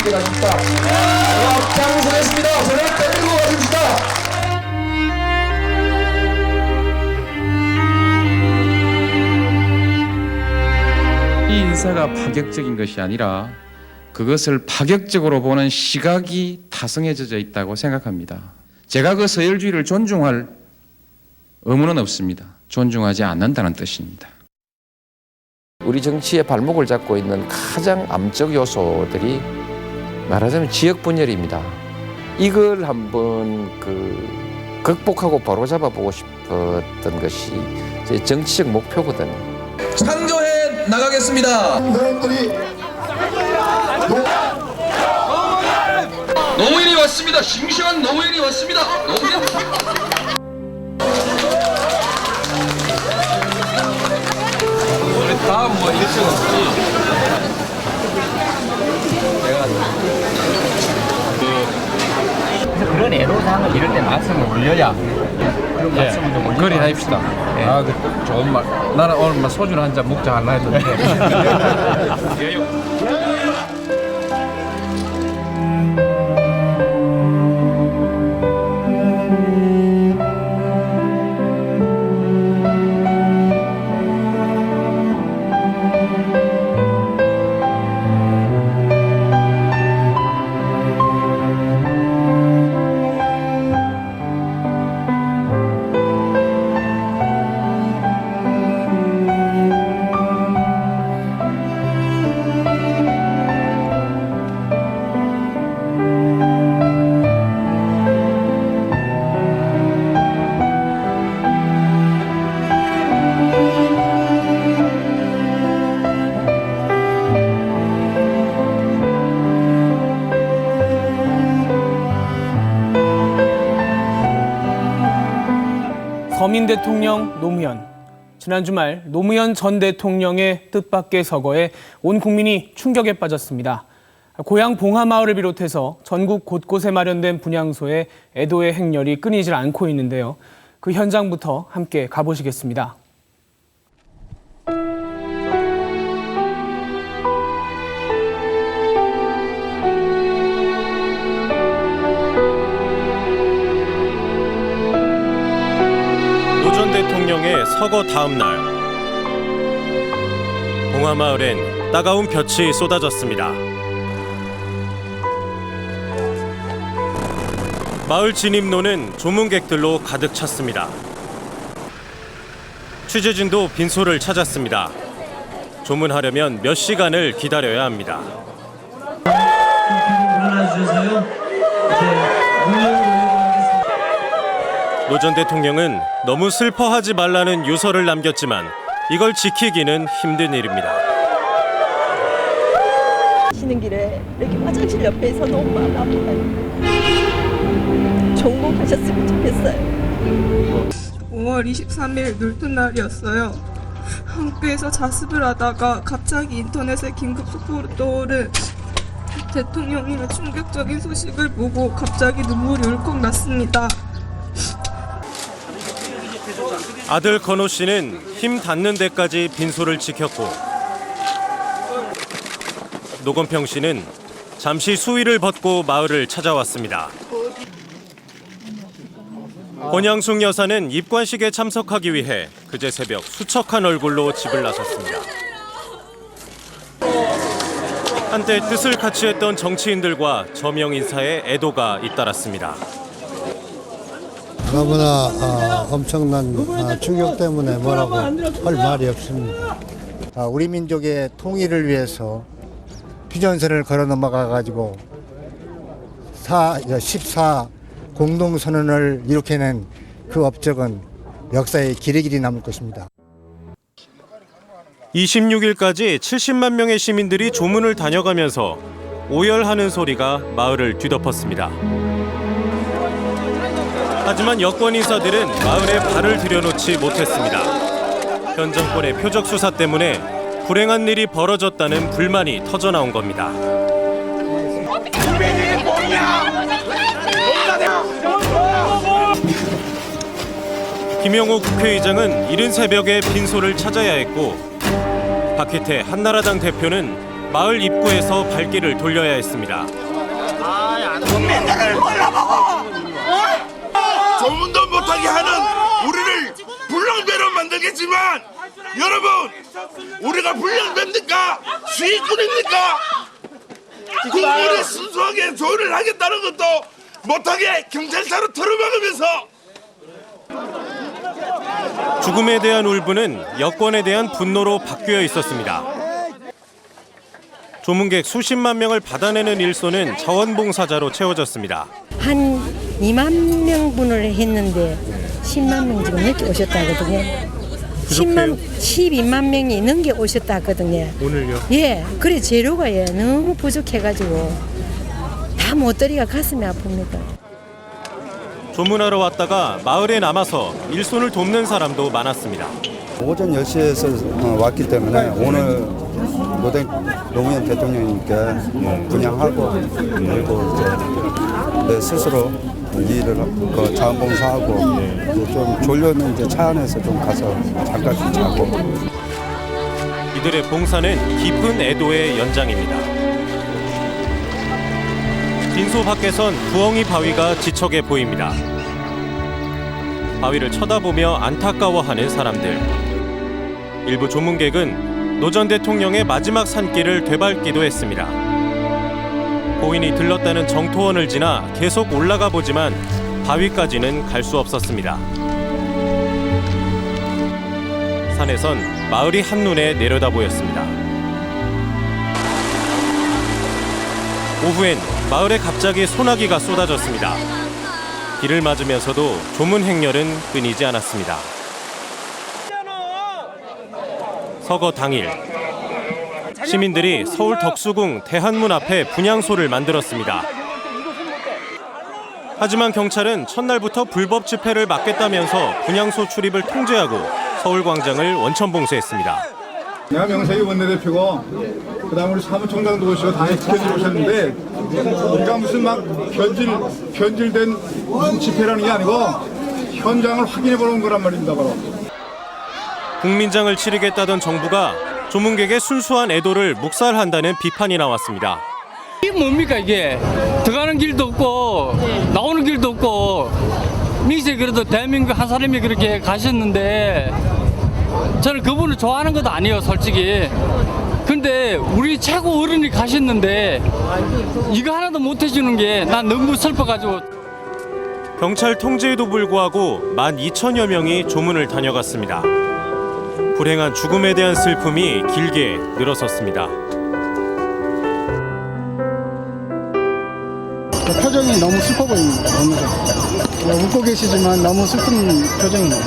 함께 가십시다. 장수했습니다. 저를 데리고 가십시다. 이 인사가 파격적인 것이 아니라 그것을 파격적으로 보는 시각이 타성해져 있다고 생각합니다. 제가 그 서열주의를 존중할 의무는 없습니다. 존중하지 않는다는 뜻입니다. 우리 정치의 발목을 잡고 있는 가장 암적 요소들이 말하자면 지역 분열입니다. 이걸 한번 극복하고 바로잡아 보고 싶었던 것이 제 정치적 목표거든요. 창조해 나가겠습니다. 노무현이 왔습니다. 싱싱한 노무현이 왔습니다. 노무현. 다음 뭐 일정 없지. 그래서 그런 애로사항을 이럴 때 말씀을 올려야 그런 말씀을 좀 올려. 그리 합시다. 예. 아, 그 좋은 말. 나는 오늘 소주를 한 잔 먹자 하려 했는데. 서민 대통령 노무현. 지난 주말 노무현 전 대통령의 뜻밖의 서거에 온 국민이 충격에 빠졌습니다. 고향 봉하마을을 비롯해서 전국 곳곳에 마련된 분향소에 애도의 행렬이 끊이질 않고 있는데요. 그 현장부터 함께 가보시겠습니다. 대통령의 서거 다음 날 봉하마을엔 따가운 볕이 쏟아졌습니다. 마을 진입로는 조문객들로 가득 찼습니다. 취재진도 빈소를 찾았습니다. 조문하려면 몇 시간을 기다려야 합니다. 노 전 대통령은 너무 슬퍼하지 말라는 유서를 남겼지만 이걸 지키기는 힘든 일입니다. 가시는 길에 이렇게 화장실 옆에 있어 너무 마음 아파요. 종봉하셨으면 좋겠어요. 5월 23일 눌둔날이었어요. 학교에서 자습을 하다가 갑자기 인터넷에 긴급 속보로 떠오른 대통령님의 충격적인 소식을 보고 갑자기 눈물이 울컥 났습니다. 아들 건호 씨는 힘 닿는 데까지 빈소를 지켰고 노건평 씨는 잠시 수의를 벗고 마을을 찾아왔습니다. 권양숙 여사는 입관식에 참석하기 위해 그제 새벽 수척한 얼굴로 집을 나섰습니다. 한때 뜻을 같이 했던 정치인들과 저명 인사의 애도가 잇따랐습니다. 너무나 엄청난 충격 때문에 뭐라고 할 말이 없습니다. 우리 민족의 통일을 위해서 휴전선을 걸어 넘어가가지고 14 공동선언을 일으켜낸 그 업적은 역사에 길이길이 남을 것입니다. 26일까지 70만 명의 시민들이 조문을 다녀가면서 오열하는 소리가 마을을 뒤덮었습니다. 하지만 여권 인사들은 마을에 발을 들여놓지 못했습니다. 현 정권의 표적 수사 때문에 불행한 일이 벌어졌다는 불만이 터져나온 겁니다. 김영호 국회의장은 이른 새벽에 빈소를 찾아야 했고 박희태 한나라당 대표는 마을 입구에서 발길을 돌려야 했습니다. 조문도 못하게 하는 우리를 불량배로 만들겠지만 여러분, 우리가 불량배입니까? 수익군입니까? 국민이 순수하게 조율을 하겠다는 것도 못하게 경찰차로 틀어막으면서 죽음에 대한 울분은 여권에 대한 분노로 바뀌어 있었습니다. 조문객 수십만 명을 받아내는 일소는 자원봉사자로 채워졌습니다. 한 2만 명분을 했는데 10만 명 지금 넘게 오셨다거든요. 12만 명이 넘게 오셨다거든요. 오늘요? 예, 그래 재료가 너무 부족해가지고 다 못 들이가 가슴이 아픕니다. 조문하러 왔다가 마을에 남아서 일손을 돕는 사람도 많았습니다. 오전 10시에서 왔기 때문에 오늘 노무현 대통령님께 분양하고 그리고 이제 내 스스로 일을 자원봉사하고 이제 좀 졸려면 이제 차 안에서 좀 가서 잠깐 좀 자고. 이들의 봉사는 깊은 애도의 연장입니다. 빈소 밖에선 부엉이 바위가 지척해 보입니다. 바위를 쳐다보며 안타까워하는 사람들. 일부 조문객은 노 전 대통령의 마지막 산길을 되밟기도 했습니다. 고인이 들렀다는 정토원을 지나 계속 올라가 보지만 바위까지는 갈 수 없었습니다. 산에선 마을이 한눈에 내려다 보였습니다. 오후엔 마을에 갑자기 소나기가 쏟아졌습니다. 비를 맞으면서도 조문 행렬은 끊이지 않았습니다. 서거 당일 시민들이 서울 덕수궁 대한문 앞에 분향소를 만들었습니다. 하지만 경찰은 첫날부터 불법 집회를 막겠다면서 분향소 출입을 통제하고 서울광장을 원천봉쇄했습니다. 내가 명색이 원내대표고 그다음 우리 사무총장도 오시고 다 지켜주러 오셨는데 우리가 무슨 막 변질된 무슨 집회라는 게 아니고 현장을 확인해 보는 거란 말입니다. 바로. 국민장을 치르겠다던 정부가 조문객의 순수한 애도를 묵살한다는 비판이 나왔습니다. 이게 뭡니까 이게? 들어가는 길도 없고 나오는 길도 없고 민세 그래도 대한민국 한 사람이 그렇게 가셨는데 저는 그분을 좋아하는 것도 아니에요 솔직히. 근데 우리 최고 어른이 가셨는데 이거 하나도 못 해주는 게 난 너무 슬퍼가지고. 경찰 통제에도 불구하고 12,000여 명이 조문을 다녀갔습니다. 불행한 죽음에 대한 슬픔이 길게 늘어섰습니다. 표정이 너무 슬퍼 보입니다. 웃고 계시지만 너무 슬픈 표정이네요.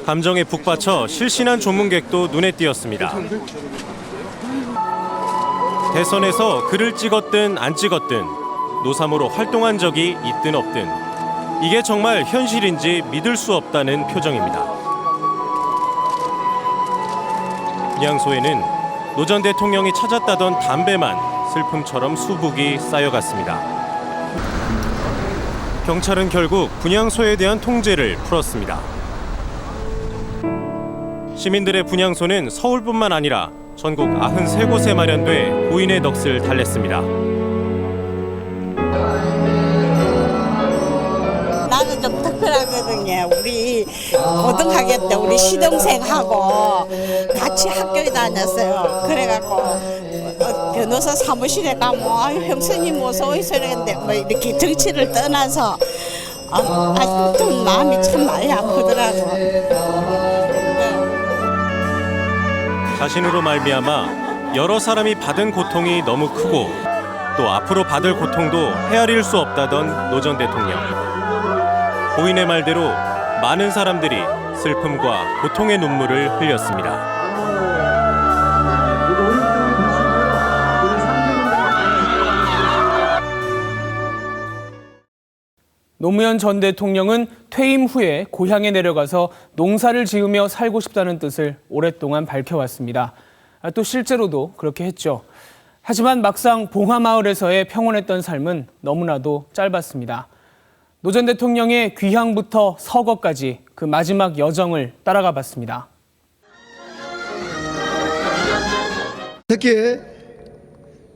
감정에 북받쳐 실신한 조문객도 눈에 띄었습니다. 대선에서 글을 찍었든 안 찍었든 노사모로 활동한 적이 있든 없든 이게 정말 현실인지 믿을 수 없다는 표정입니다. 분향소에는 노 전 대통령이 찾았다던 담배만 슬픔처럼 수북이 쌓여갔습니다. 경찰은 결국 분향소에 대한 통제를 풀었습니다. 시민들의 분향소는 서울뿐만 아니라 전국 93곳에 마련돼 고인의 넋을 달랬습니다. 나는 좀 특별하거든요. 우리 고등학교 때 우리 시동생하고 같이 학교에 다녔어요. 그래갖고 변호사 사무실에 가면 형수님 어서 오이소 이랬는데 뭐 이렇게 정치를 떠나서 좀 마음이 참 많이 아프더라고요. 자신으로 말미암아 여러 사람이 받은 고통이 너무 크고 또 앞으로 받을 고통도 헤아릴 수 없다던 노 전 대통령. 고인의 말대로 많은 사람들이 슬픔과 고통의 눈물을 흘렸습니다. 노무현 전 대통령은 퇴임 후에 고향에 내려가서 농사를 지으며 살고 싶다는 뜻을 오랫동안 밝혀왔습니다. 또 실제로도 그렇게 했죠. 하지만 막상 봉하마을에서의 평온했던 삶은 너무나도 짧았습니다. 노 전 대통령의 귀향부터 서거까지 그 마지막 여정을 따라가 봤습니다. 특히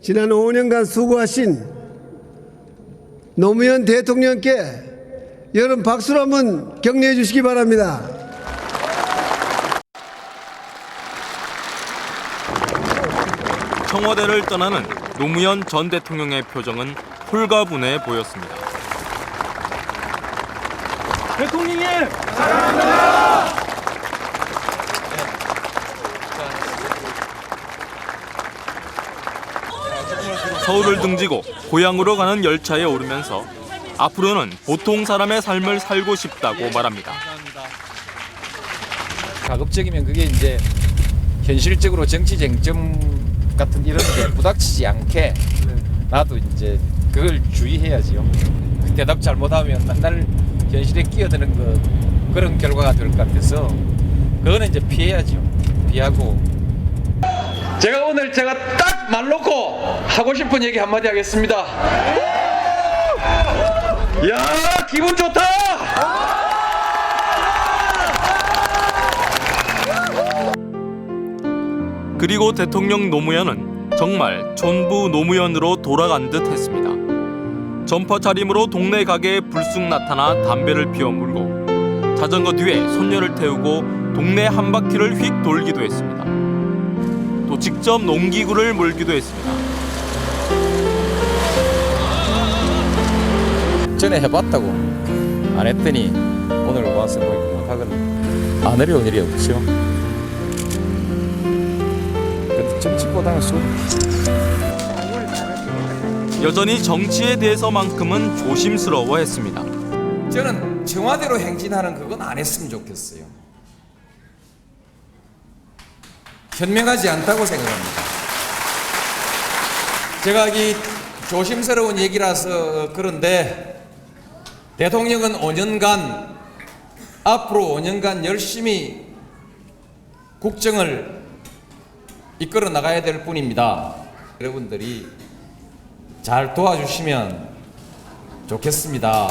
지난 5년간 수고하신 노무현 대통령께 여러분 박수로 한번 격려해 주시기 바랍니다. 청와대를 떠나는 노무현 전 대통령의 표정은 홀가분해 보였습니다. 대통령님! 서울을 등지고 고향으로 가는 열차에 오르면서 앞으로는 보통 사람의 삶을 살고 싶다고 말합니다. 가급적이면 그게 이제 현실적으로 정치 쟁점 같은 이런 데 부닥치지 않게 나도 이제 그걸 주의해야지요. 대답 잘못하면 맨날 현실에 끼어드는 그런 결과가 될 것 같아서 그거는 이제 피해야죠. 피하고. 제가 오늘 딱 말 놓고 하고 싶은 얘기 한마디 하겠습니다. 야, 기분 좋다! 그리고 대통령 노무현은 정말 촌부 노무현으로 돌아간 듯 했습니다. 점퍼 차림으로 동네 가게에 불쑥 나타나 담배를 피워 물고 자전거 뒤에 손녀를 태우고 동네 한 바퀴를 휙 돌기도 했습니다. 또 직접 농기구를 몰기도 했습니다. 전에 해봤다고 안 했더니 오늘 와서 뭐 못하거든. 안 어려운 일이 없죠. 그래도 정치보다는 여전히 정치에 대해서만큼은 조심스러워했습니다. 저는 청와대로 행진하는 그건 안 했으면 좋겠어요. 현명하지 않다고 생각합니다. 제가 이 조심스러운 얘기라서 그런데 대통령은 5년간 앞으로 5년간 열심히 국정을 이끌어 나가야 될 뿐입니다. 여러분들이 잘 도와주시면 좋겠습니다.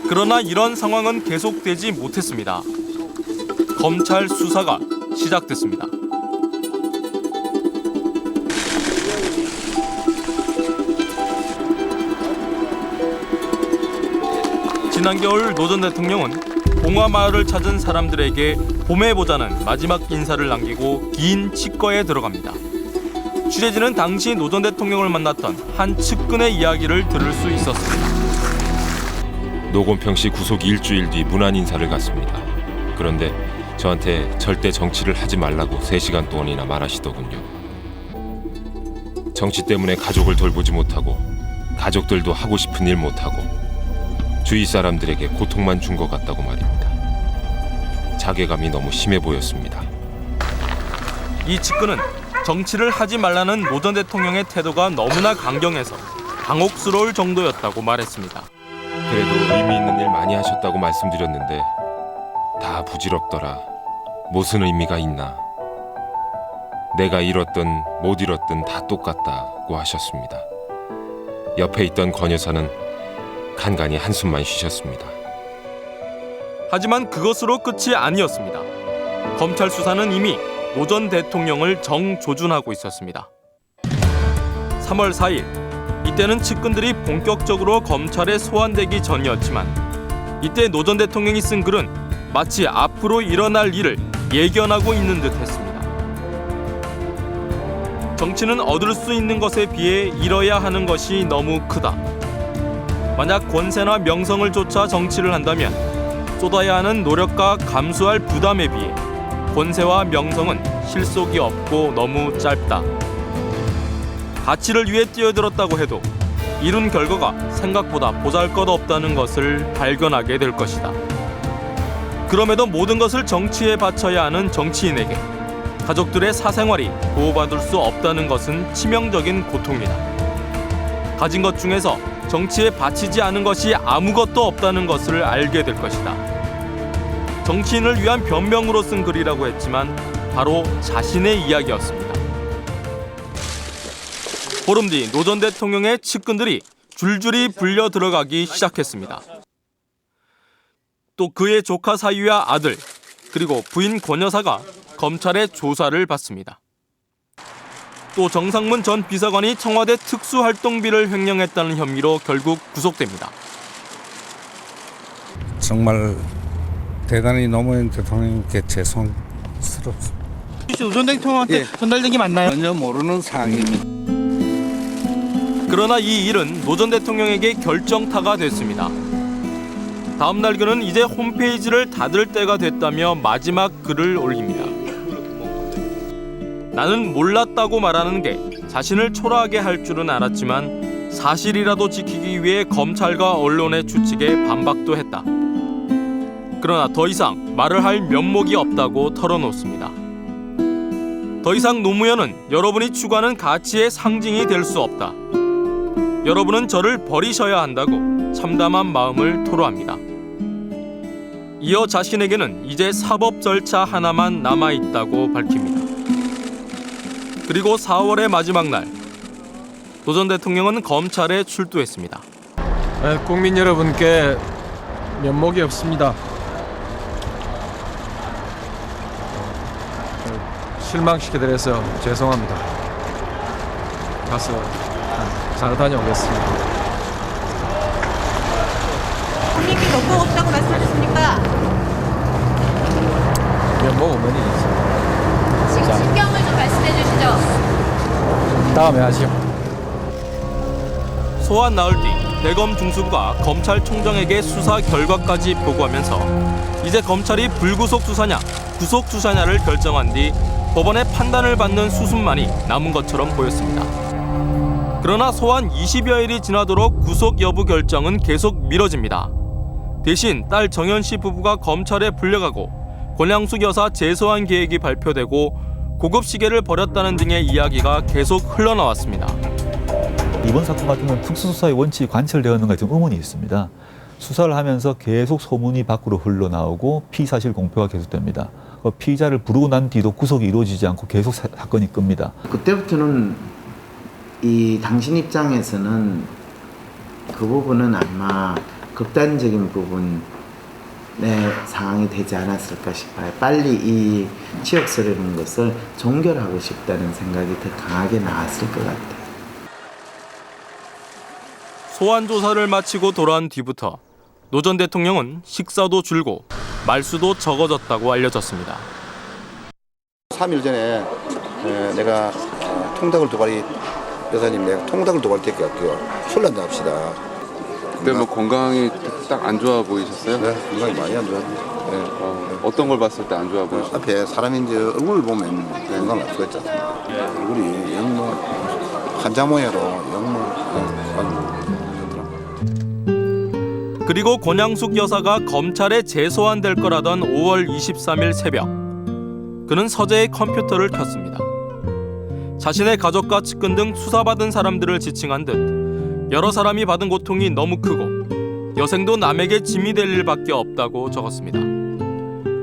그러나 이런 상황은 계속되지 못했습니다. 검찰 수사가 시작됐습니다. 지난 겨울 노 전 대통령은 봉화마을을 찾은 사람들에게 봄에 보자는 마지막 인사를 남기고 긴 치과에 들어갑니다. 취재진은 당시 노 전 대통령을 만났던 한 측근의 이야기를 들을 수 있었습니다. 노건평 씨 구속 일주일 뒤 문안 인사를 갔습니다. 그런데 저한테 절대 정치를 하지 말라고 3시간 동안이나 말하시더군요. 정치 때문에 가족을 돌보지 못하고 가족들도 하고 싶은 일 못하고 주위 사람들에게 고통만 준 것 같다고 말입니다. 자괴감이 너무 심해 보였습니다. 이 측근은 정치를 하지 말라는 노 전 대통령의 태도가 너무나 강경해서 당혹스러울 정도였다고 말했습니다. 그래도 의미 있는 일 많이 하셨다고 말씀드렸는데 다 부질없더라. 무슨 의미가 있나. 내가 잃었든 못 잃었든 다 똑같다고 하셨습니다. 옆에 있던 권 여사는 간간히 한숨만 쉬셨습니다. 하지만 그것으로 끝이 아니었습니다. 검찰 수사는 이미 노 전 대통령을 정조준하고 있었습니다. 3월 4일, 이때는 측근들이 본격적으로 검찰에 소환되기 전이었지만 이때 노 전 대통령이 쓴 글은 마치 앞으로 일어날 일을 예견하고 있는 듯 했습니다. 정치는 얻을 수 있는 것에 비해 잃어야 하는 것이 너무 크다. 만약 권세나 명성을 쫓아 정치를 한다면 쏟아야 하는 노력과 감수할 부담에 비해 권세와 명성은 실속이 없고 너무 짧다. 가치를 위해 뛰어들었다고 해도 이룬 결과가 생각보다 보잘것없다는 것을 발견하게 될 것이다. 그럼에도 모든 것을 정치에 바쳐야 하는 정치인에게 가족들의 사생활이 보호받을 수 없다는 것은 치명적인 고통이다. 가진 것 중에서 정치에 바치지 않은 것이 아무것도 없다는 것을 알게 될 것이다. 정치인을 위한 변명으로 쓴 글이라고 했지만 바로 자신의 이야기였습니다. 보름 뒤 노 전 대통령의 측근들이 줄줄이 불려 들어가기 시작했습니다. 또 그의 조카 사위와 아들, 그리고 부인 권 여사가 검찰의 조사를 받습니다. 또 정상문 전 비서관이 청와대 특수활동비를 횡령했다는 혐의로 결국 구속됩니다. 정말 대단히 노무현 대통령께 죄송스럽습니다. 전 대통령한테 전달된 게 맞나요? 전혀 모르는 사항입니다. 그러나 이 일은 노 전 대통령에게 결정타가 됐습니다. 다음 날 그는 이제 홈페이지를 닫을 때가 됐다며 마지막 글을 올립니다. 나는 몰랐다고 말하는 게 자신을 초라하게 할 줄은 알았지만 사실이라도 지키기 위해 검찰과 언론의 추측에 반박도 했다. 그러나 더 이상 말을 할 면목이 없다고 털어놓습니다. 더 이상 노무현은 여러분이 추구하는 가치의 상징이 될 수 없다. 여러분은 저를 버리셔야 한다고 참담한 마음을 토로합니다. 이어 자신에게는 이제 사법 절차 하나만 남아있다고 밝힙니다. 그리고 4월의 마지막 날, 노 전 대통령은 검찰에 출두했습니다. 국민 여러분께 면목이 없습니다. 실망시켜드려서 죄송합니다. 가서 잘 다녀오겠습니다. 국민께 면목 없다고 말씀하셨습니까? 면목 없는 일이지. 신경을 좀 말씀해 주시죠. 다음에 하시오. 소환 나흘 뒤 대검 중수부가 검찰총장에게 수사 결과까지 보고하면서 이제 검찰이 불구속 수사냐 구속 수사냐를 결정한 뒤 법원의 판단을 받는 수순만이 남은 것처럼 보였습니다. 그러나 소환 20여일이 지나도록 구속 여부 결정은 계속 미뤄집니다. 대신 딸 정연 씨 부부가 검찰에 불려가고 권양숙 여사 재소환 계획이 발표되고 고급 시계를 버렸다는 등의 이야기가 계속 흘러나왔습니다. 이번 사건 같은 경우는 특수수사의 원칙이 관철되었는가 좀 의문이 있습니다. 수사를 하면서 계속 소문이 밖으로 흘러나오고 피사실 공표가 계속됩니다. 피의자를 부르고 난 뒤도 구속이 이루어지지 않고 계속 사건이 끕니다. 그때부터는 이 당신 입장에서는 그 부분은 아마 극단적인 부분의 상황이 되지 않았을까 싶어요. 빨리 이 치욕스러운 것을 종결하고 싶다는 생각이 더 강하게 나왔을 것 같아요. 소환 조사를 마치고 돌아온 뒤부터 노 전 대통령은 식사도 줄고 말수도 적어졌다고 알려졌습니다. 3일 전에 내가 통닭을 두 마리 여사님 내가 통닭을 두 마리 데려갈게요. 술 한잔 합시다. 그때 뭐 건강이 딱 안 좋아 보이셨어요? 네, 건강이 많이 안 좋았는데. 네, 어떤 걸 봤을 때 안 좋아 보이셨어요? 앞에 사람이 이제 얼굴을 보면 건강을 알 수가 있지 않습니까? 얼굴이 영모 환자 모양으로 영모 그리고 권양숙 여사가 검찰에 재소환될 거라던 5월 23일 새벽 그는 서재의 컴퓨터를 켰습니다. 자신의 가족과 측근 등 수사받은 사람들을 지칭한 듯 여러 사람이 받은 고통이 너무 크고 여생도 남에게 짐이 될 일밖에 없다고 적었습니다.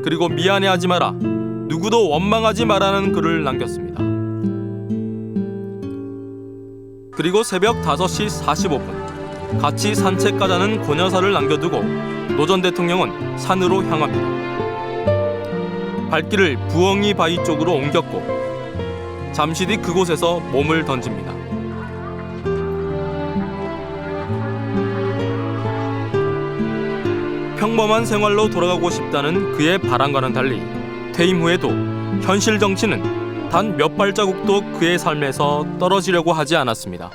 그리고 미안해하지 마라, 누구도 원망하지 마라는 글을 남겼습니다. 그리고 새벽 5시 45분 같이 산책 가자는 권 여사를 남겨두고 노 전 대통령은 산으로 향합니다. 발길을 부엉이 바위 쪽으로 옮겼고 잠시 뒤 그곳에서 몸을 던집니다. 평범한 생활로 돌아가고 싶다는 그의 바람과는 달리 퇴임 후에도 현실 정치는 단 몇 발자국도 그의 삶에서 떨어지려고 하지 않았습니다.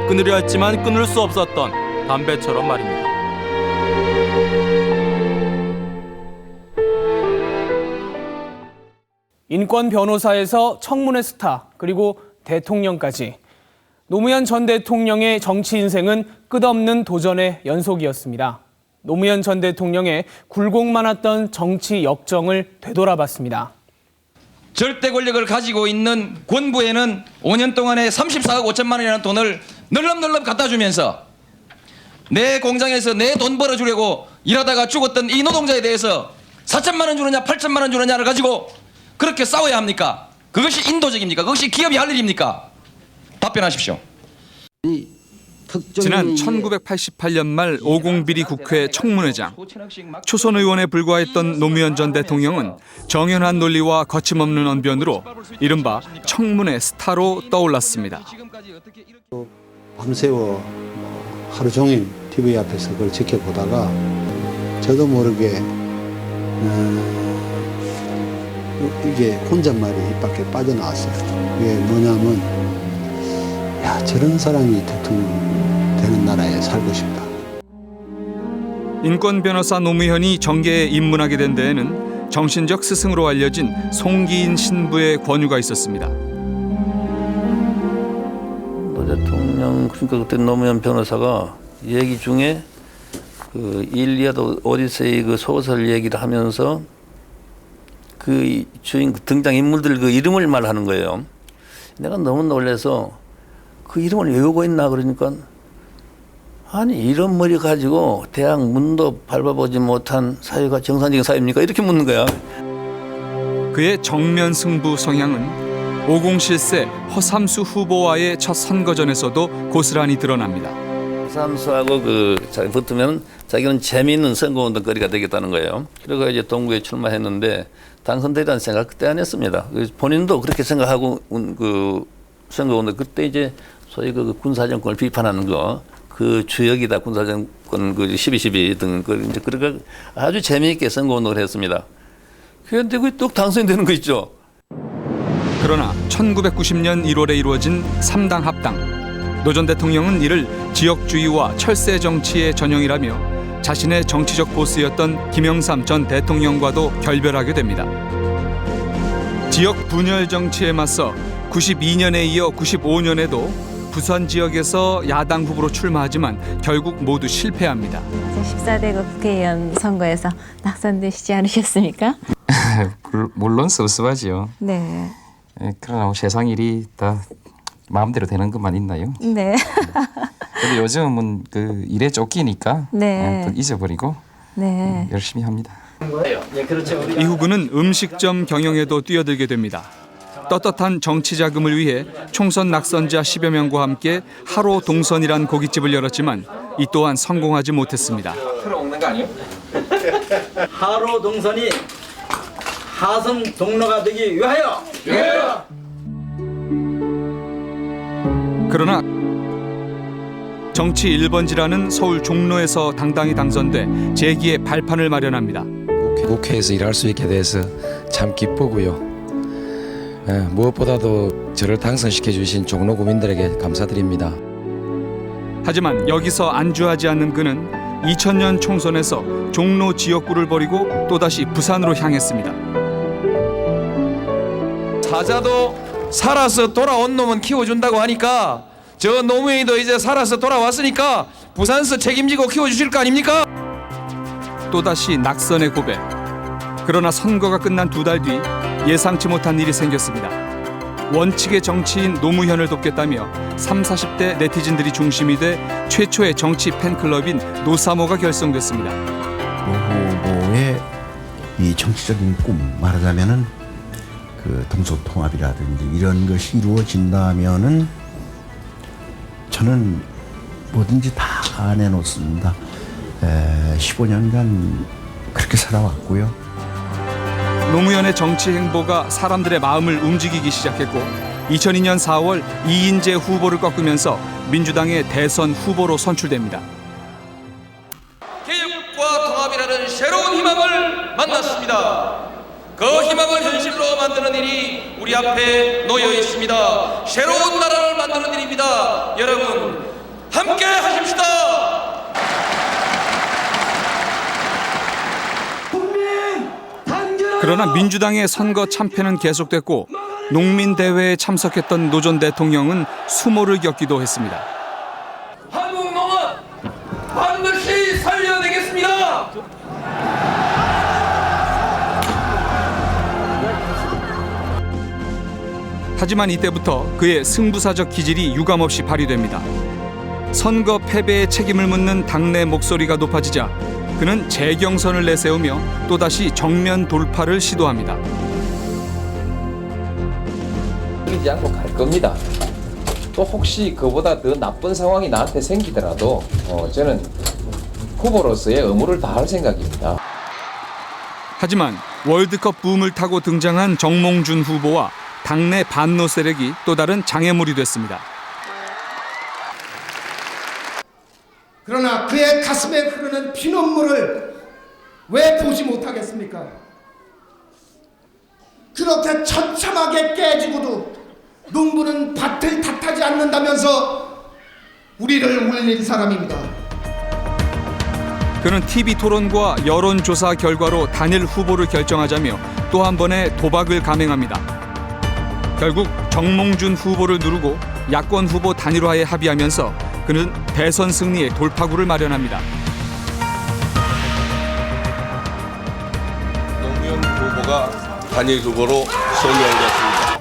끊으려 했지만 끊을 수 없었던 담배처럼 말입니다. 인권 변호사에서 청문회 스타 그리고 대통령까지 노무현 전 대통령의 정치 인생은 끝없는 도전의 연속이었습니다. 노무현 전 대통령의 굴곡 많았던 정치 역정을 되돌아봤습니다. 절대 권력을 가지고 있는 권부에는 5년 동안에 34억 5천만 원이라는 돈을 널름널름 갖다 주면서 내 공장에서 내 돈 벌어주려고 일하다가 죽었던 이 노동자에 대해서 4천만 원 주느냐 8천만 원 주느냐를 가지고 그렇게 싸워야 합니까? 그것이 인도적입니까? 그것이 기업이 할 일입니까? 답변하십시오. 지난 1988년 말 50비리 국회 청문회장, 초선 의원에 불과했던 노무현 전 대통령은 정연한 논리와 거침없는 언변으로 이른바 청문회 스타로 떠올랐습니다. 밤새워 하루 종일 TV 앞에서 그걸 지켜보다가 저도 모르게 이게 혼잣말이 입 밖에 빠져나왔어요. 이게 뭐냐면 야, 저런 사람이 대통령 되는 나라에 살고 싶다. 인권 변호사 노무현이 정계에 입문하게 된 데에는 정신적 스승으로 알려진 송기인 신부의 권유가 있었습니다. 노 대통령, 그러니까 그때 노무현 변호사가 얘기 중에 그 일리아드 오디세이 그 소설 얘기를 하면서 그 주인 등장 인물들 그 이름을 말하는 거예요. 내가 너무 놀라서 그 이름을 외우고 있나 그러니까 아니 이런 머리 가지고 대학 문도 밟아보지 못한 사회가 정상적인 사회입니까? 이렇게 묻는 거야. 그의 정면 승부 성향은 50 실세 허삼수 후보와의 첫 선거전에서도 고스란히 드러납니다. 허삼수하고 자기 붙으면 자기는 재미있는 선거운동거리가 되겠다는 거예요. 그래서 이제 동구에 출마했는데 당선되리라는 생각 그때 안 했습니다. 본인도 그렇게 생각하고 그 선거운동 그때 이제 소위 그 군사정권을 비판하는 거 그 주역이다 군사정권 그 12.12 등 이제 그러니까 아주 재미있게 선거운동을 했습니다. 그런데 그게 또 당선이 되는 거 있죠. 그러나 1990년 1월에 이루어진 3당 합당. 노 전 대통령은 이를 지역주의와 철새 정치의 전형이라며 자신의 정치적 보스였던 김영삼 전 대통령과도 결별하게 됩니다. 지역 분열 정치에 맞서 92년에 이어 95년에도 부산 지역에서 야당 후보로 출마하지만 결국 모두 실패합니다. 14대 국회의원 선거에서 낙선되시지 않으셨습니까? 물론 섭섭하지요. 네. 그러나 세상 일이 다 마음대로 되는 것만 있나요? 네. 근데 요즘은 그 일에 쫓기니까 네. 또 잊어버리고 네. 열심히 합니다. 이후 그는 음식점 경영에도 뛰어들게 됩니다. 떳떳한 정치 자금을 위해 총선 낙선자 10여 명과 함께 하로 동선이란 고깃집을 열었지만 이 또한 성공하지 못했습니다. 먹는 거 아니에요? 하로 동선이 하성 동로가 되기 위하여. 그러나 정치 1번지라는 서울 종로에서 당당히 당선돼 재기의 발판을 마련합니다. 국회에서 일할 수 있게 돼서 참 기쁘고요. 무엇보다도 저를 당선시켜 주신 종로 구민들에게 감사드립니다. 하지만 여기서 안주하지 않는 그는 2000년 총선에서 종로 지역구를 버리고 또다시 부산으로 향했습니다. 사자도 살아서 돌아온 놈은 키워준다고 하니까 저 노무현이도 이제 살아서 돌아왔으니까 부산서 책임지고 키워주실 거 아닙니까? 또다시 낙선의 고백. 그러나 선거가 끝난 2달 뒤 예상치 못한 일이 생겼습니다. 원칙의 정치인 노무현을 돕겠다며 30, 40대 네티즌들이 중심이 돼 최초의 정치 팬클럽인 노사모가 결성됐습니다. 노 후보의 이 정치적인 꿈, 말하자면은 그 동서통합이라든지 이런 것이 이루어진다면은 저는 뭐든지 다 내놓습니다. 15년간 그렇게 살아왔고요. 노무현의 정치 행보가 사람들의 마음을 움직이기 시작했고 2002년 4월 이인재 후보를 꺾으면서 민주당의 대선 후보로 선출됩니다. 개혁과 통합이라는 새로운 희망을 만났습니다. 그 희망을 현실로 만드는 일이 우리 앞에 놓여 있습니다. 새로운 나라를 만드는 일입니다. 여러분 함께 하십시다. 그러나 민주당의 선거 참패는 계속됐고 농민대회에 참석했던 노 전 대통령은 수모를 겪기도 했습니다. 한국 농업 반드시 살려내겠습니다. 하지만 이때부터 그의 승부사적 기질이 유감없이 발휘됩니다. 선거 패배의 책임을 묻는 당내 목소리가 높아지자 그는 재경선을 내세우며 또다시 정면 돌파를 시도합니다. 이기지 않고 갈 겁니다. 또 혹시 그보다 더 나쁜 상황이 나한테 생기더라도 저는 후보로서의 의무를 다할 생각입니다. 하지만 월드컵 붐을 타고 등장한 정몽준 후보와 당내 반노 세력이 또 다른 장애물이 됐습니다. 그러나 그의 가슴에 흐르는 피눈물을 왜 보지 못하겠습니까? 그렇게 처참하게 깨지고도 농부는 밭을 탓하지 않는다면서 우리를 울린 사람입니다. 그는 TV 토론과 여론조사 결과로 단일 후보를 결정하자며 또 한 번의 도박을 감행합니다. 결국 정몽준 후보를 누르고 야권 후보 단일화에 합의하면서 그는 대선 승리의 돌파구를 마련합니다. 노무현 후보가 단일 후보로 선명됐습니다.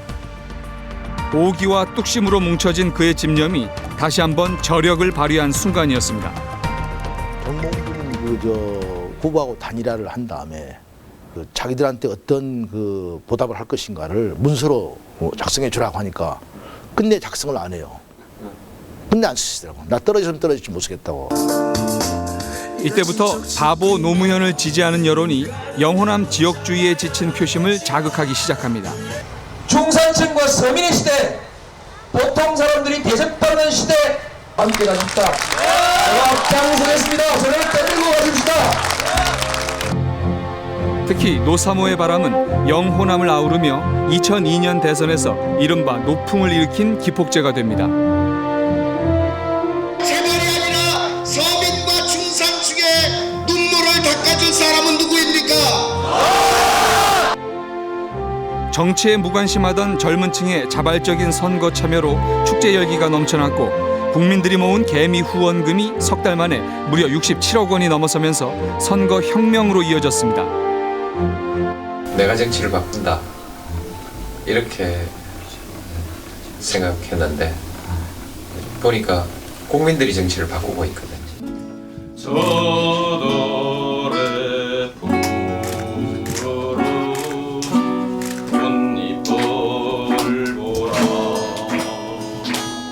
오기와 뚝심으로 뭉쳐진 그의 집념이 다시 한번 저력을 발휘한 순간이었습니다. 정몽준 후보하고 단일화를 한 다음에 자기들한테 어떤 보답을 할 것인가를 문서로 작성해 주라고 하니까 끝내 작성을 안 해요. 끝내 안 쓰시더라고. 나 떨어지면 떨어질지 못 쓰겠다고. 이때부터 바보 노무현을 지지하는 여론이 영호남 지역주의에 지친 표심을 자극하기 시작합니다. 중산층과 서민의 시대, 보통 사람들이 대접받는 시대 함께 가십시다. 제가 앞장서겠습니다. 저를 떠들고 가십시다. 특히 노사모의 바람은 영호남을 아우르며 2002년 대선에서 이른바 노풍을 일으킨 기폭제가 됩니다. 제발이 아니라 서민과 중산층의 눈물을 닦아줄 사람은 누구입니까? 정치에 무관심하던 젊은 층의 자발적인 선거 참여로 축제 열기가 넘쳐났고 국민들이 모은 개미 후원금이 석 달 만에 무려 67억 원이 넘어서면서 선거 혁명으로 이어졌습니다. 내가 정치를 바꾼다 이렇게 생각했는데 보니까 국민들이 정치를 바꾸고 있거든요.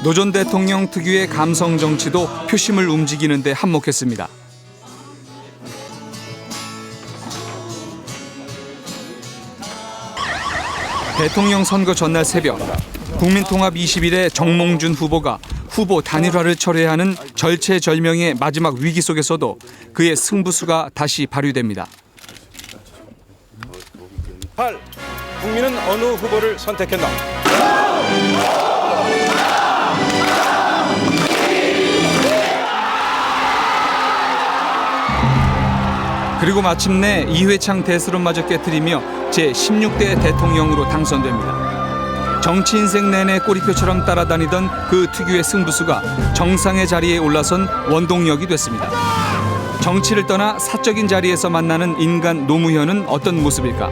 노 전 대통령 특유의 감성 정치도 표심을 움직이는 데 한몫했습니다. 대통령 선거 전날 새벽 국민통합 20일에 정몽준 후보가 후보 단일화를 철회하는 절체절명의 마지막 위기 속에서도 그의 승부수가 다시 발휘됩니다. 8. 국민은 어느 후보를 선택했나? 그리고 마침내 이회창 대수론마저 깨뜨리며 제16대 대통령으로 당선됩니다. 정치 인생 내내 꼬리표처럼 따라다니던 그 특유의 승부수가 정상의 자리에 올라선 원동력이 됐습니다. 정치를 떠나 사적인 자리에서 만나는 인간 노무현은 어떤 모습일까?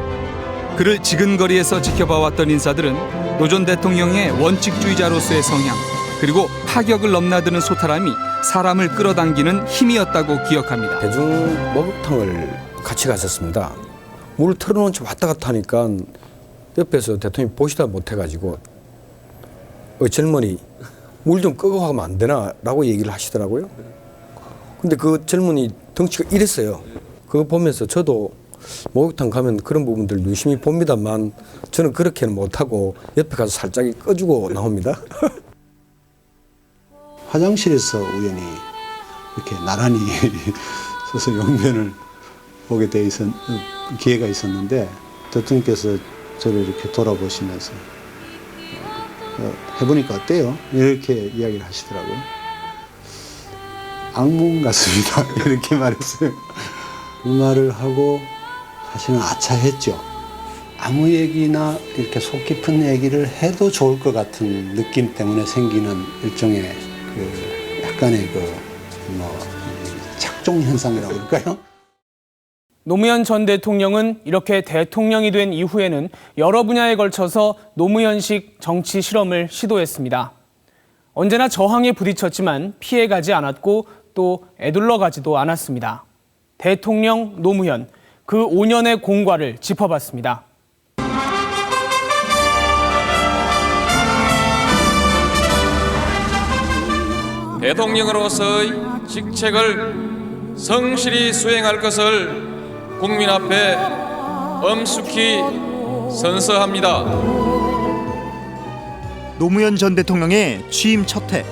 그를 지근거리에서 지켜봐왔던 인사들은 노 전 대통령의 원칙주의자로서의 성향 그리고 파격을 넘나드는 소탈함이 사람을 끌어당기는 힘이었다고 기억합니다. 대중 목욕탕을 같이 갔었습니다. 물을 틀어놓은 채 왔다 갔다 하니까 옆에서 대통령이 보시다 못해가지고 젊은이 물 좀 끄고 하면 안 되나 라고 얘기를 하시더라고요. 근데 그 젊은이 덩치가 이랬어요. 그거 보면서 저도 목욕탕 가면 그런 부분들 유심히 봅니다만 저는 그렇게는 못하고 옆에 가서 살짝 꺼주고 나옵니다. 화장실에서 우연히 이렇게 나란히 서서 용면을 보게 돼 기회가 있었는데 대통령께서 저를 이렇게 돌아보시면서 해보니까 어때요? 이렇게 이야기를 하시더라고요. 악몽 같습니다. 이렇게 말했어요. 그 말을 하고 사실은 아차했죠. 아무 얘기나 이렇게 속 깊은 얘기를 해도 좋을 것 같은 느낌 때문에 생기는 일종의 약간의 착종 현상이라고 할까요? 노무현 전 대통령은 이렇게 대통령이 된 이후에는 여러 분야에 걸쳐서 노무현식 정치 실험을 시도했습니다. 언제나 저항에 부딪혔지만 피해가지 않았고 또 애둘러가지도 않았습니다. 대통령 노무현, 그 5년의 공과를 짚어봤습니다. 대통령으로서의 직책을 성실히 수행할 것을 국민 앞에 엄숙히 선서합니다. 노무현 전 대통령의 취임 첫 해,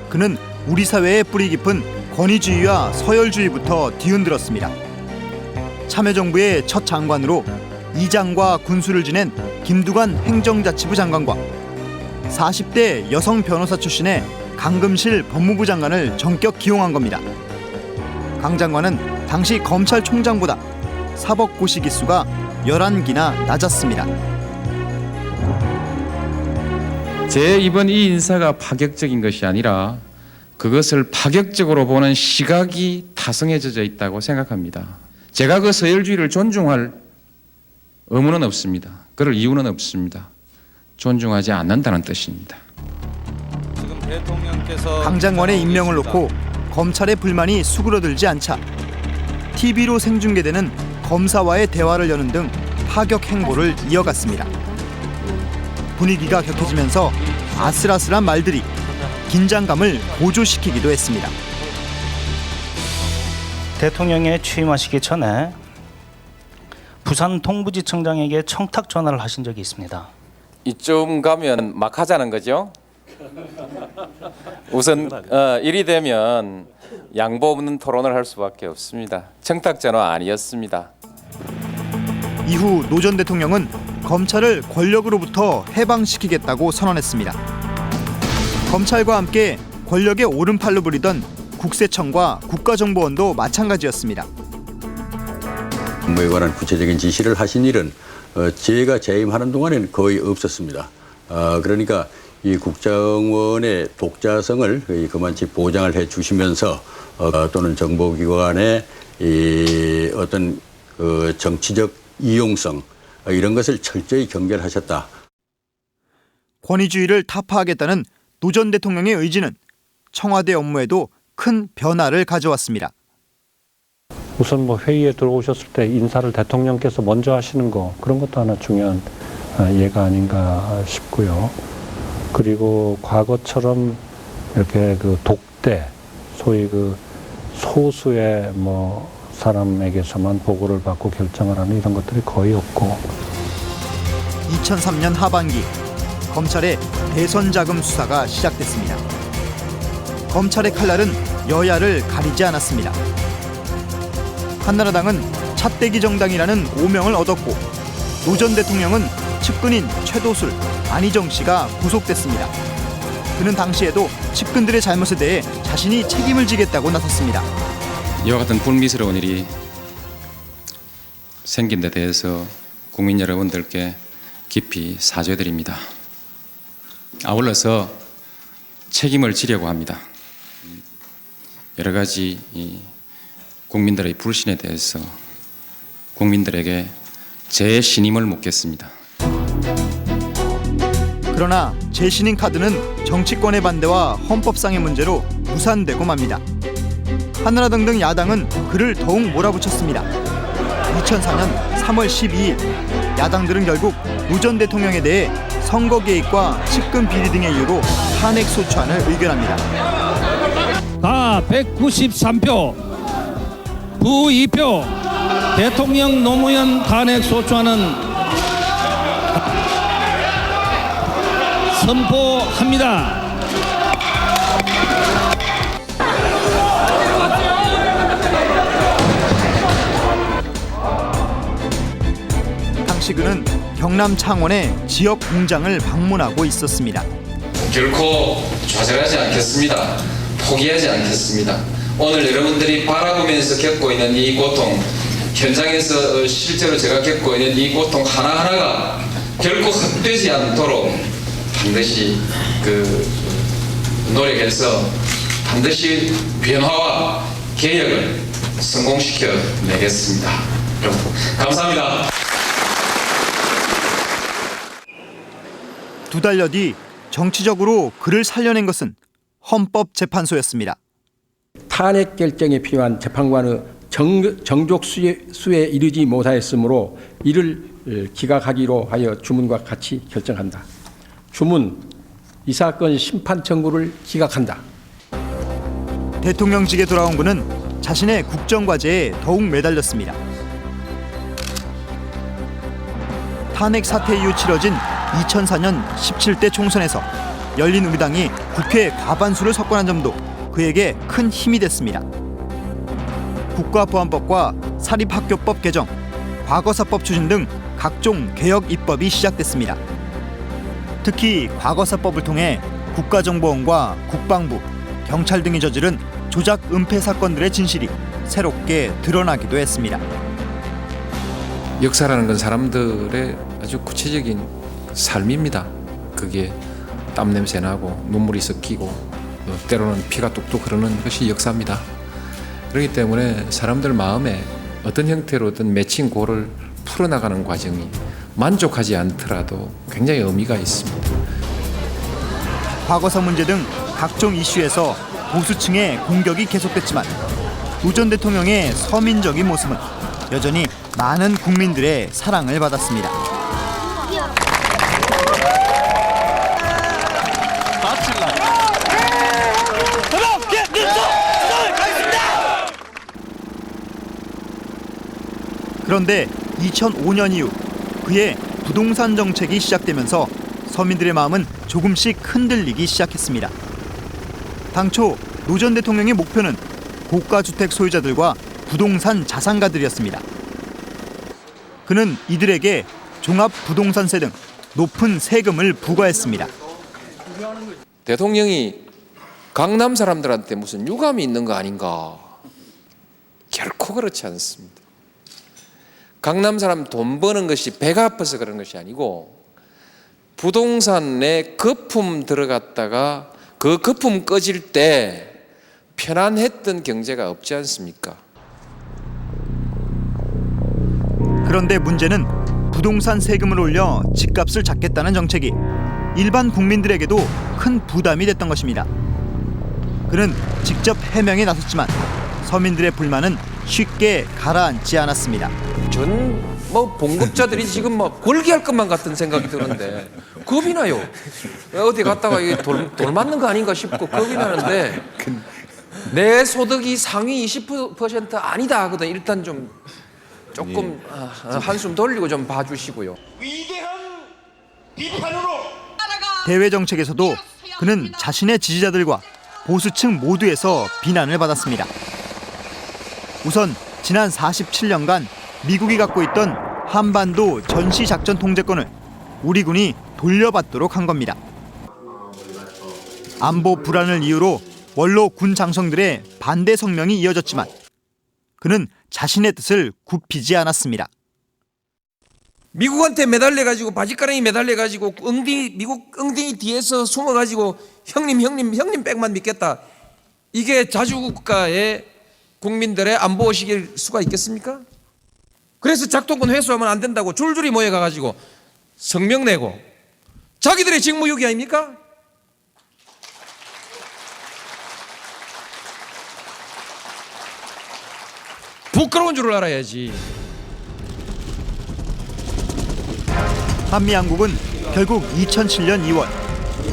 그는 우리 사회의 뿌리 깊은 권위주의와 서열주의부터 뒤흔들었습니다. 참여정부의 첫 장관으로 이장과 군수를 지낸 김두관 행정자치부 장관과 40대 여성 변호사 출신의 강금실 법무부 장관을 전격 기용한 겁니다. 강 장관은 당시 검찰총장보다 사법고시 기수가 11기나 낮았습니다. 제 이번 이 인사가 파격적인 것이 아니라 그것을 파격적으로 보는 시각이 타성해져 있다고 생각합니다. 제가 그 서열주의를 존중할 의무는 없습니다. 그럴 이유는 없습니다. 존중하지 않는다는 뜻입니다. 강 장관의 임명을 놓고 검찰의 불만이 수그러들지 않자 TV로 생중계되는 검사와의 대화를 여는 등 파격 행보를 이어갔습니다. 분위기가 격해지면서 아슬아슬한 말들이 긴장감을 고조시키기도 했습니다. 대통령에 취임하시기 전에 부산 동부지청장에게 청탁 전화를 하신 적이 있습니다. 이쯤 가면 막 하자는 거죠. 우선 일이 되면 양보 없는 토론을 할 수밖에 없습니다. 청탁 전화 아니었습니다. 이후 노 전 대통령은 검찰을 권력으로부터 해방시키겠다고 선언했습니다. 검찰과 함께 권력의 오른팔로 부리던 국세청과 국가정보원도 마찬가지였습니다. 업무에 관한 구체적인 지시를 하신 일은 제가 재임하는 동안에는 거의 없었습니다. 그러니까 이 국정원의 독자성을 그만치 보장을 해주시면서 또는 정보기관의 이 어떤 그 정치적 이용성 이런 것을 철저히 경계하셨다. 권위주의를 타파하겠다는 노 전 대통령의 의지는 청와대 업무에도 큰 변화를 가져왔습니다. 우선 회의에 들어오셨을 때 인사를 대통령께서 먼저 하시는 거 그런 것도 하나 중요한 예가 아닌가 싶고요. 그리고 과거처럼 이렇게 그 독대, 소위 그 소수의 사람에게서만 보고를 받고 결정을 하는 이런 것들이 거의 없고. 2003년 하반기 검찰의 대선 자금 수사가 시작됐습니다. 검찰의 칼날은 여야를 가리지 않았습니다. 한나라당은 찻대기 정당이라는 오명을 얻었고 노 전 대통령은 측근인 최도술, 안희정 씨가 구속됐습니다. 그는 당시에도 측근들의 잘못에 대해 자신이 책임을 지겠다고 나섰습니다. 이와 같은 불미스러운 일이 생긴 데 대해서 국민 여러분들께 깊이 사죄드립니다. 아울러서 책임을 지려고 합니다. 여러 가지 국민들의 불신에 대해서 국민들에게 제 신임을 묻겠습니다. 그러나 재신임 카드는 정치권의 반대와 헌법상의 문제로 무산되고 맙니다. 한나라당 등 야당은 그를 더욱 몰아붙였습니다. 2004년 3월 12일 야당들은 결국 노 전 대통령에 대해 선거 개입과 측근 비리 등의 이유로 탄핵 소추안을 의결합니다. 다 193표, 부 2표, 대통령 노무현 탄핵 소추안은 선포합니다. 당시 그는 경남 창원의 지역 공장을 방문하고 있었습니다. 결코 좌절하지 않겠습니다. 포기하지 않겠습니다. 오늘 여러분들이 바라보면서 겪고 있는 이 고통, 현장에서 실제로 제가 겪고 있는 이 고통 하나하나가 결코 헛되지 않도록 반드시 노력해서 반드시 변화와 개혁을 성공시켜 내겠습니다. 여러분 감사합니다. 두 달여 뒤 정치적으로 그를 살려낸 것은 헌법재판소였습니다. 탄핵 결정에 필요한 재판관의 정족수에 이르지 못하였으므로 이를 기각하기로 하여 주문과 같이 결정한다. 주문, 이 사건 심판 청구를 기각한다. 대통령직에 돌아온 그는 자신의 국정과제에 더욱 매달렸습니다. 탄핵 사태 이후 치러진 2004년 17대 총선에서 열린우리당이 국회 과반수를 석권한 점도 그에게 큰 힘이 됐습니다. 국가보안법과 사립학교법 개정, 과거사법 추진 등 각종 개혁 입법이 시작됐습니다. 특히 과거사법을 통해 국가정보원과 국방부, 경찰 등이 저지른 조작 은폐 사건들의 진실이 새롭게 드러나기도 했습니다. 역사라는 건 사람들의 아주 구체적인 삶입니다. 그게 땀 냄새 나고 눈물이 섞이고 때로는 피가 뚝뚝 흐르는 것이 역사입니다. 그렇기 때문에 사람들 마음에 어떤 형태로든 맺힌 골을 풀어나가는 과정이 만족하지 않더라도 굉장히 의미가 있습니다. 과거사 문제 등 각종 이슈에서 보수층의 공격이 계속됐지만 노 전 대통령의 서민적인 모습은 여전히 많은 국민들의 사랑을 받았습니다. 그런데 2005년 이후 그의 부동산 정책이 시작되면서 서민들의 마음은 조금씩 흔들리기 시작했습니다. 당초 노 전 대통령의 목표는 고가주택 소유자들과 부동산 자산가들이었습니다. 그는 이들에게 종합부동산세 등 높은 세금을 부과했습니다. 대통령이 강남 사람들한테 무슨 유감이 있는 거 아닌가? 결코 그렇지 않습니다. 강남 사람 돈 버는 것이 배가 아파서 그런 것이 아니고 부동산에 거품 들어갔다가 그 거품 꺼질 때 편안했던 경제가 없지 않습니까? 그런데 문제는 부동산 세금을 올려 집값을 잡겠다는 정책이 일반 국민들에게도 큰 부담이 됐던 것입니다. 그는 직접 해명에 나섰지만 서민들의 불만은 쉽게 가라앉지 않았습니다. 전 봉급자들이 지금 골기할 것만 같은 생각이 드는데 겁이 나요. 어디 갔다가 이게 돌 맞는 거 아닌가 싶고 겁이 나는데 내 소득이 상위 20% 아니다 하거든. 일단 조금 한숨 돌리고 좀 봐주시고요. 위대한 비판으로 대외 정책에서도 그는 자신의 지지자들과 보수층 모두에서 비난을 받았습니다. 우선 지난 47년간 미국이 갖고 있던 한반도 전시작전 통제권을 우리 군이 돌려받도록 한 겁니다. 안보 불안을 이유로 원로 군 장성들의 반대 성명이 이어졌지만 그는 자신의 뜻을 굽히지 않았습니다. 미국한테 매달려가지고 바지가랑이 매달려가지고 미국 엉덩이 뒤에서 숨어가지고 형님 백만 믿겠다. 이게 자주국가의 국민들의 안보의식일 수가 있겠습니까? 그래서 작동권 회수하면 안 된다고 줄줄이 모여가가지고 성명 내고 자기들의 직무유기 아닙니까? 부끄러운 줄을 알아야지. 한미 양국은 결국 2007년 2월,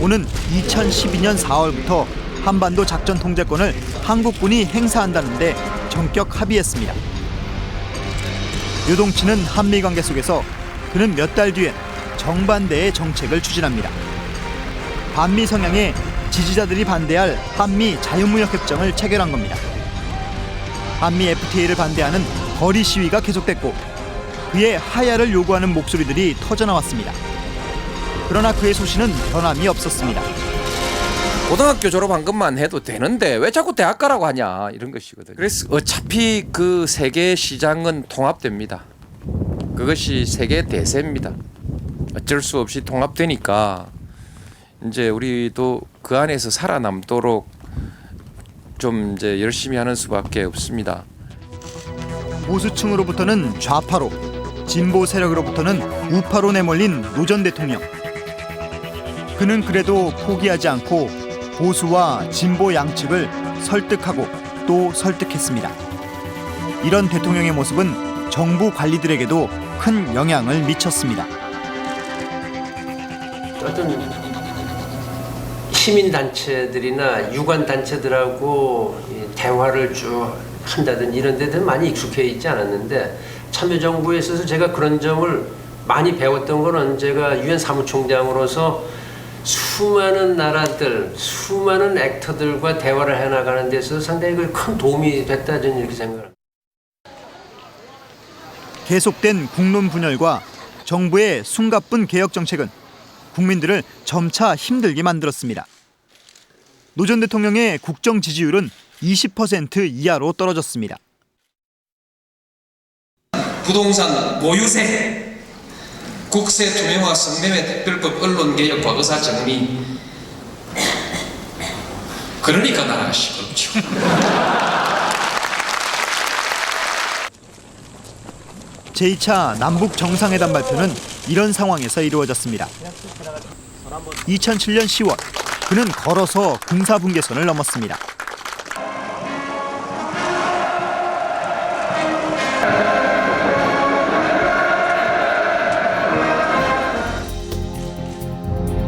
오는 2012년 4월부터 한반도 작전 통제권을 한국군이 행사한다는데 전격 합의했습니다. 요동치는 한미 관계 속에서 그는 몇 달 뒤엔 정반대의 정책을 추진합니다. 반미 성향의 지지자들이 반대할 한미 자유무역협정을 체결한 겁니다. 한미 FTA를 반대하는 거리 시위가 계속됐고 그의 하야를 요구하는 목소리들이 터져나왔습니다. 그러나 그의 소신은 변함이 없었습니다. 고등학교 졸업한 것만 해도 되는데 왜 자꾸 대학 가라고 하냐 이런 것이거든요. 그래서 어차피 그 세계 시장은 통합됩니다. 그것이 세계 대세입니다. 어쩔 수 없이 통합되니까 이제 우리도 그 안에서 살아남도록 좀 이제 열심히 하는 수밖에 없습니다. 보수층으로부터는 좌파로, 진보 세력으로부터는 우파로 내몰린 노 전 대통령. 그는 그래도 포기하지 않고 보수와 진보 양측을 설득하고 또 설득했습니다. 이런 대통령의 모습은 정부 관리들에게도 큰 영향을 미쳤습니다. 어떤 시민단체들이나 유관단체들하고 대화를 쭉 한다든지 이런 데는 많이 익숙해 있지 않았는데 참여정부에 있어서 제가 그런 점을 많이 배웠던 거는 제가 유엔 사무총장으로서 수많은 나라들, 수많은 액터들과 대화를 해나가는 데 있어서 상당히 큰 도움이 됐다 저는 이렇게 생각합니다. 계속된 국론 분열과 정부의 숨가쁜 개혁 정책은 국민들을 점차 힘들게 만들었습니다. 노 전 대통령의 국정 지지율은 20% 이하로 떨어졌습니다. 부동산 모유세, 국세 투명화 성매매 특별법 언론개혁과 의사정리. 그러니까 나라가 시끄럽죠. 제2차 남북 정상회담 발표는 이런 상황에서 이루어졌습니다. 2007년 10월 그는 걸어서 군사분계선을 넘었습니다.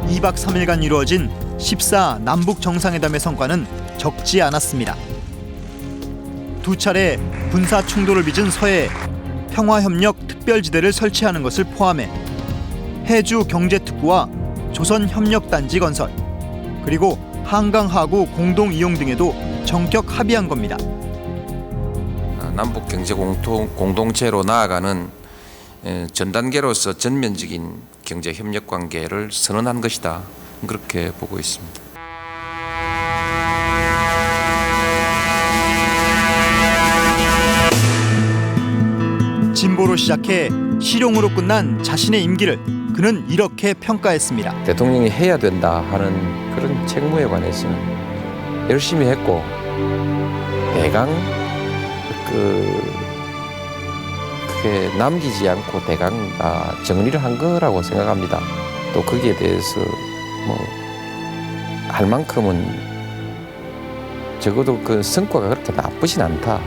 (2박 3일간) 이루어진 14 남북 정상회담의 성과는 적지 않았습니다. 두 차례 군사 충돌을 빚은 서해에 평화협력 특별지대를 설치하는 것을 포함해 해주 경제특구와 조선협력단지 건설, 그리고 한강하구 공동이용 등에도 전격 합의한 겁니다. 남북 경제 공동체로 나아가는 전 단계로서 전면적인 경제 협력 관계를 선언한 것이다. 그렇게 보고 있습니다. 진보로 시작해 실용으로 끝난 자신의 임기를 그는 이렇게 평가했습니다. 대통령이 해야 된다 하는 그런 책무에 관해서는 열심히 했고 대강 그게 남기지 않고 대강 정리를 한 거라고 생각합니다. 또 거기에 대해서 뭐 할 만큼은 적어도 그 성과가 그렇게 나쁘진 않다.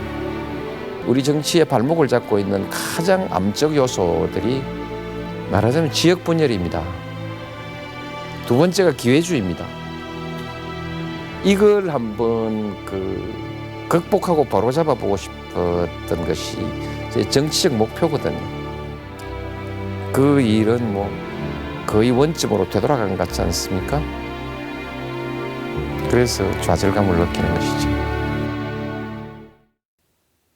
우리 정치의 발목을 잡고 있는 가장 암적 요소들이 말하자면 지역 분열입니다. 두 번째가 기회주의입니다. 이걸 한번 극복하고 바로잡아 보고 싶었던 것이 제 정치적 목표거든요. 그 일은 뭐 거의 원점으로 되돌아간 것 같지 않습니까? 그래서 좌절감을 느끼는 것이죠.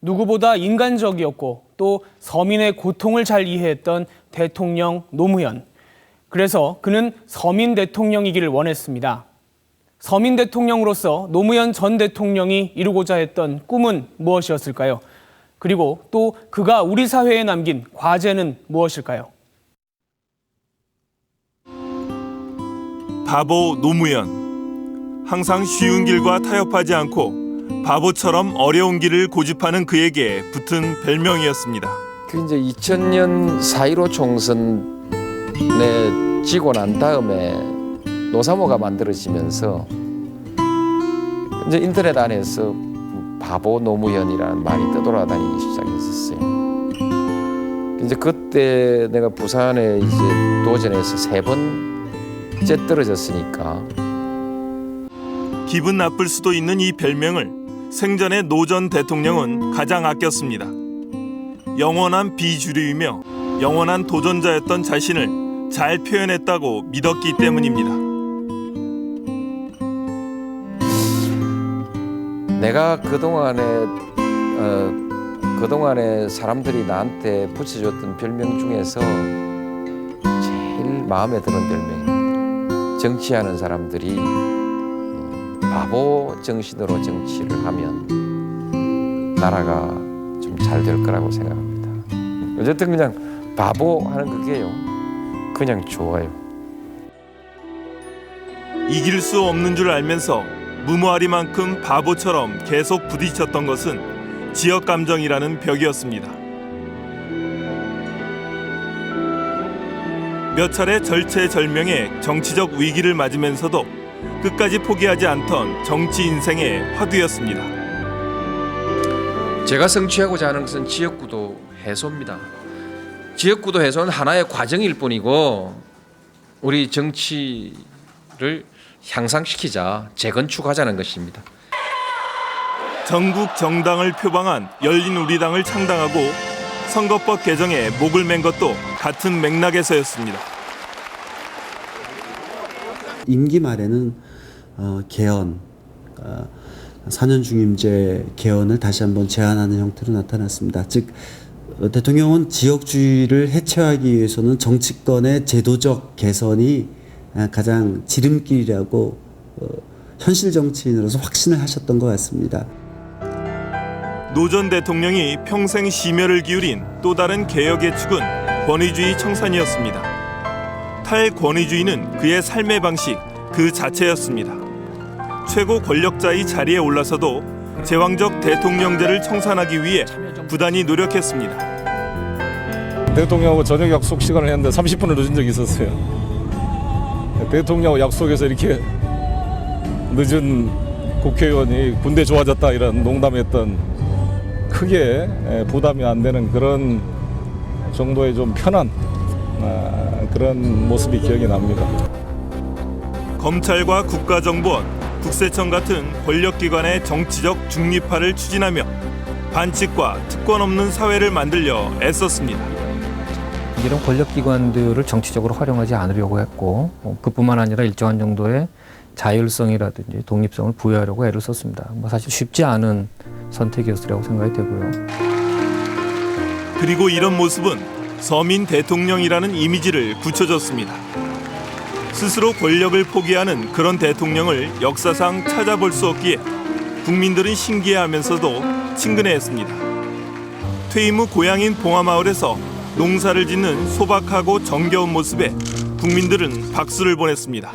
누구보다 인간적이었고 또 서민의 고통을 잘 이해했던 대통령 노무현. 그래서 그는 서민 대통령이기를 원했습니다. 서민 대통령으로서 노무현 전 대통령이 이루고자 했던 꿈은 무엇이었을까요? 그리고 또 그가 우리 사회에 남긴 과제는 무엇일까요? 바보 노무현. 항상 쉬운 길과 타협하지 않고 바보처럼 어려운 길을 고집하는 그에게 붙은 별명이었습니다. 그 이제 2000년 4.15 총선에 지고 난 다음에 노사모가 만들어지면서 이제 인터넷 안에서 바보 노무현이라는 말이 떠돌아다니기 시작했었어요. 이제 그때 내가 부산에 이제 도전해서 3번째 떨어졌으니까 기분 나쁠 수도 있는 이 별명을 생전에 노 전 대통령은 가장 아꼈습니다. 영원한 비주류이며 영원한 도전자였던 자신을 잘 표현했다고 믿었기 때문입니다. 내가 그동안에 사람들이 나한테 붙여줬던 별명 중에서 제일 마음에 드는 별명입니다. 정치하는 사람들이 바보 정신으로 정치를 하면 나라가 좀 잘 될 거라고 생각합니다. 어쨌든 그냥 바보 하는 그게요. 그냥 좋아요. 이길 수 없는 줄 알면서 무모하리만큼 바보처럼 계속 부딪혔던 것은 지역 감정이라는 벽이었습니다. 몇 차례 절체절명의 정치적 위기를 맞으면서도 끝까지 포기하지 않던 정치 인생의 화두였습니다. 제가 성취하고자 하는 것은 지역구도 해소입니다. 지역구도 해소는 하나의 과정일 뿐이고 우리 정치를 향상시키자, 재건축하자는 것입니다. 전국 정당을 표방한 열린우리당을 창당하고 선거법 개정에 목을 맨 것도 같은 맥락에서였습니다. 임기 말에는 개헌, 4년 중임제 개헌을 다시 한번 제안하는 형태로 나타났습니다. 즉 대통령은 지역주의를 해체하기 위해서는 정치권의 제도적 개선이 가장 지름길이라고 현실 정치인으로서 확신을 하셨던 것 같습니다. 노 전 대통령이 평생 심혈을 기울인 또 다른 개혁의 축은 권위주의 청산이었습니다. 탈권위주의는 그의 삶의 방식 그 자체였습니다. 최고 권력자의 자리에 올라서도 제왕적 대통령제를 청산하기 위해 부단히 노력했습니다. 대통령하고 저녁 약속 시간을 했는데 30분을 늦은 적이 있었어요. 대통령하고 약속해서 이렇게 늦은 국회의원이 군대 좋아졌다 이런 농담했던 크게 부담이 안 되는 그런 정도의 좀 편한 그런 모습이 기억이 납니다. 검찰과 국가정보원, 국세청 같은 권력기관의 정치적 중립화를 추진하며 반칙과 특권 없는 사회를 만들려 애썼습니다. 이런 권력기관들을 정치적으로 활용하지 않으려고 했고 그뿐만 아니라 일정한 정도의 자율성이라든지 독립성을 부여하려고 애를 썼습니다. 사실 쉽지 않은 선택이었으리라고 생각이 되고요. 그리고 이런 모습은 서민 대통령이라는 이미지를 굳혀줬습니다. 스스로 권력을 포기하는 그런 대통령을 역사상 찾아볼 수 없기에 국민들은 신기해하면서도 친근해했습니다. 퇴임 후 고향인 봉하마을에서 농사를 짓는 소박하고 정겨운 모습에 국민들은 박수를 보냈습니다.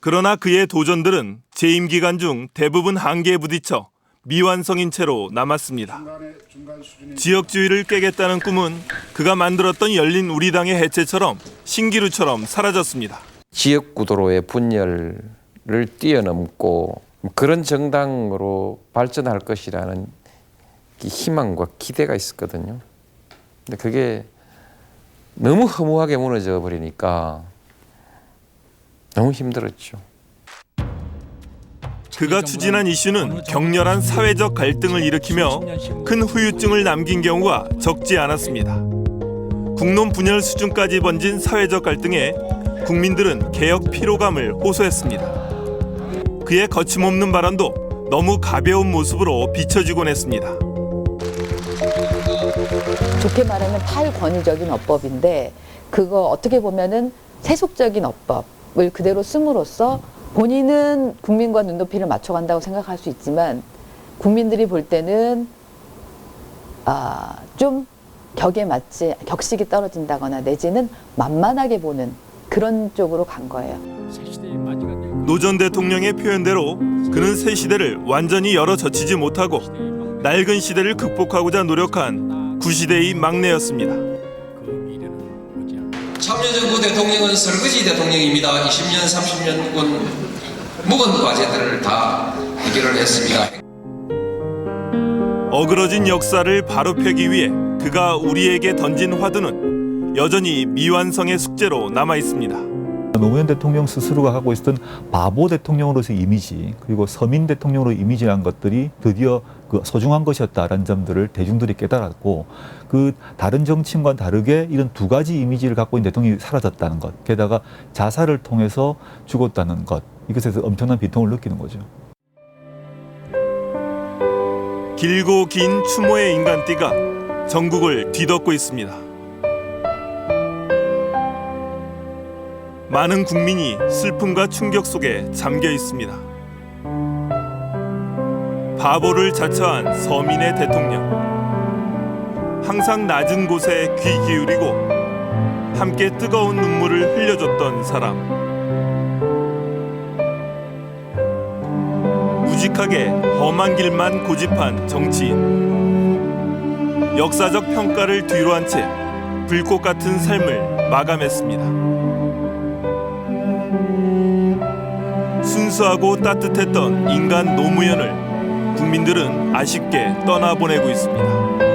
그러나 그의 도전들은 재임 기간 중 대부분 한계에 부딪혀 미완성인 채로 남았습니다. 지역주의를 깨겠다는 꿈은 그가 만들었던 열린우리당의 해체처럼 신기루처럼 사라졌습니다. 지역구도로의 분열을 뛰어넘고 그런 정당으로 발전할 것이라는 희망과 기대가 있었거든요. 근데 그게 너무 허무하게 무너져 버리니까 너무 힘들었죠. 그가 추진한 이슈는 격렬한 사회적 갈등을 일으키며 큰 후유증을 남긴 경우가 적지 않았습니다. 국론 분열 수준까지 번진 사회적 갈등에 국민들은 개혁 피로감을 호소했습니다. 그의 거침없는 바람도 너무 가벼운 모습으로 비춰지곤 했습니다. 좋게 말하면 탈권위적인 어법인데 그거 어떻게 보면은 세속적인 어법을 그대로 씀으로써 본인은 국민과 눈높이를 맞춰간다고 생각할 수 있지만 국민들이 볼 때는 좀 격식이 떨어진다거나 내지는 만만하게 보는 그런 쪽으로 간 거예요. 노 전 대통령의 표현대로 그는 새 시대를 완전히 열어젖히지 못하고 낡은 시대를 극복하고자 노력한 구시대의 막내였습니다. 참여정부 대통령은 설거지 대통령입니다. 20년, 30년 묵은 과제들을 다 해결을 했습니다. 어그러진 역사를 바로 펴기 위해 그가 우리에게 던진 화두는 여전히 미완성의 숙제로 남아 있습니다. 노무현 대통령 스스로가 갖고 있었던 바보 대통령으로서의 이미지 그리고 서민 대통령으로 이미지란 것들이 드디어 그 소중한 것이었다라는 점들을 대중들이 깨달았고 그 다른 정치인과는 다르게 이런 두 가지 이미지를 갖고 있는 대통령이 사라졌다는 것 게다가 자살을 통해서 죽었다는 것 이것에서 엄청난 비통을 느끼는 거죠. 길고 긴 추모의 인간띠가 전국을 뒤덮고 있습니다. 많은 국민이 슬픔과 충격 속에 잠겨 있습니다. 바보를 자처한 서민의 대통령. 항상 낮은 곳에 귀 기울이고 함께 뜨거운 눈물을 흘려줬던 사람. 우직하게 험한 길만 고집한 정치인. 역사적 평가를 뒤로한 채 불꽃 같은 삶을 마감했습니다. 순수하고 따뜻했던 인간 노무현을 국민들은 아쉽게 떠나보내고 있습니다.